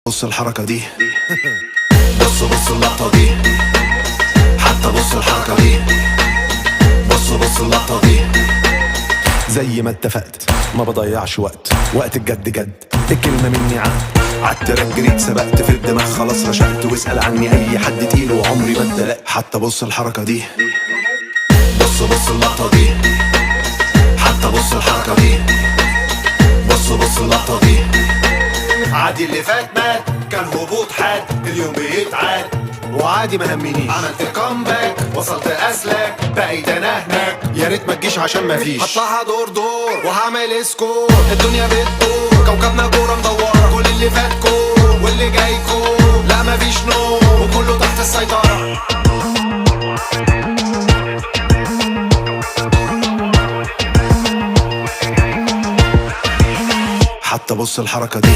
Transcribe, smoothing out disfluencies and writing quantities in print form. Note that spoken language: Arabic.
بص الحركة دي. بص اللقطة دي. حتى بص الحركة دي. بص اللقطة دي. زي ما اتفقت ما بضيعش وقت الجد جد، الكلمة مني عالتراك جريت سبقت في الدماغ خلاص رشقت، واسأل عني اي حد تقيل وعمري ما اتدلقت. حتى بص الحركة دي. بص اللقطة دي. حتى بص الحركة دي. بص اللقطة دي. عادي اللي فات مات، كان هبوط حاد، اليوم بيتعاد وعادي ما همنيش. عملت كومباك وصلت اسلاك، بقيت انا هناك، يا ريت ما تجيش عشان ما فيش. هطلعها دور وهعمل سكور، الدنيا بتدور كوكبنا كوره مدوره، كل اللي فات كور واللي جاي كور، لا ما فيش نور وكله تحت السيطره. حتى بص الحركة دي.